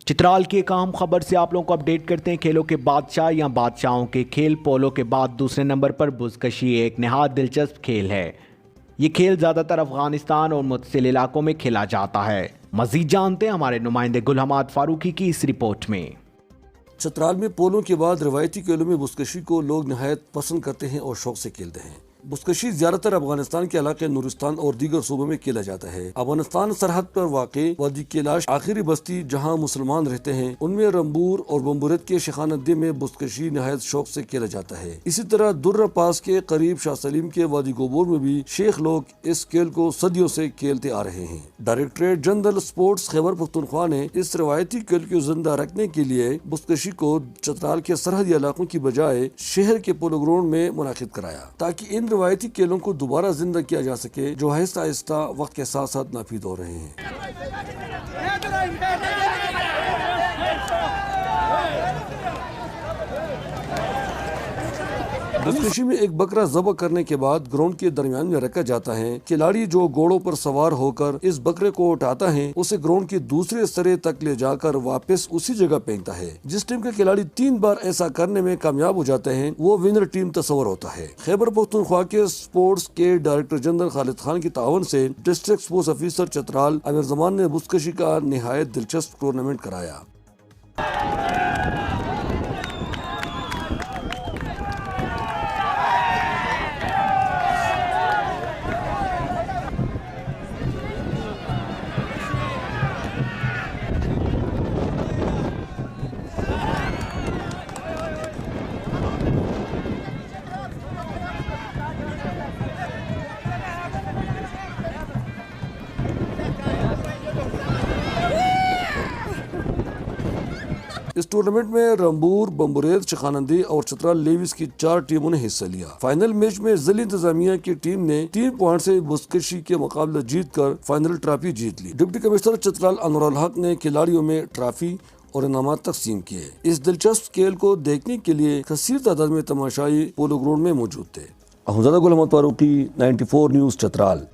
चित्राल की एक अहम खबर से आप लोगों को अपडेट करते हैं। खेलों के बादशाह या बादशाहों के खेल पोलो के बाद दूसरे नंबर पर बुज़कशी एक नहायत दिलचस्प खेल है। ये खेल ज़्यादातर अफगानिस्तान और मुतसिल इलाकों में खेला जाता है। मज़ीद जानते हैं हमारे नुमाइंदे गुल हमाद फारूकी की इस रिपोर्ट में। चित्राल में पोलो के बाद रवायती खेलों में बुज़कशी को लोग नहायत पसंद करते हैं और शौक से खेलते हैं। बुज़कशी ज्यादातर अफगानिस्तान के इलाके नूरिस्तान और दीगर सूबों में खेला जाता है। अफगानिस्तान सरहद पर वाक़ वादी कैलाश आखिरी बस्ती जहां मुसलमान रहते हैं, उनमें रंबूर और बम्बुरत के शिखानदी में बुज़कशी नहायत शौक से खेला जाता है। इसी तरह दुर्रा पास के करीब शाह सलीम के वादी गोबोर में भी शेख लोग इस खेल को सदियों से खेलते आ रहे हैं। Directorate general sports Khyber Pakhtunkhwa ने इस रवायती खेल को जिंदा रखने के लिए बुज़कशी को चित्राल के सरहदी इलाकों की बजाय शहर के पोलो ग्राउंड में मुनाकिद कराया, ताकि इन रवायती खेलों को दोबारा जिंदा किया जा सके, जो आहिस्ता आहिस्ता वक्त के साथ साथ नाफिद हो रहे हैं। बुज़कशी में एक बकरा ज़बह करने के बाद ग्राउंड के दरमियान में रखा जाता है। खिलाड़ी जो घोड़ों पर सवार होकर इस बकरे को उठाता है, उसे ग्राउंड के दूसरे सिरे तक ले जाकर वापस उसी जगह फेंकता है। जिस टीम के खिलाड़ी 3 बार ऐसा करने में कामयाब हो जाते हैं, वो विनर टीम तस्वर होता है। खैबर पख्तूनख्वा के स्पोर्ट्स के डायरेक्टर जनरल खालिद खान की तावन से district sports officer Chitral Aamir Zaman ने बुज़कशी का निहायत दिलचस्प टूर्नामेंट कराया। इस टूर्नामेंट में रंबूर, बम्बुरेत, शिखानंदी और चित्राल लेविस की 4 टीमों ने हिस्सा लिया। फाइनल मैच में जिला इंतजामिया की टीम ने 3 पॉइंट से बुज़कशी के मुकाबला जीतकर फाइनल ट्रॉफी जीत ली। डिप्टी कमिश्नर चित्राल अनवरुल हक ने खिलाड़ियों में ट्रॉफी और इनामात तकसीम किए। इस दिलचस्प खेल को देखने के लिए कसीर तादाद में तमाशाई पोलो ग्राउंड में मौजूद थे। अहमद गुल फारूकी, 94 न्यूज़ चित्राल।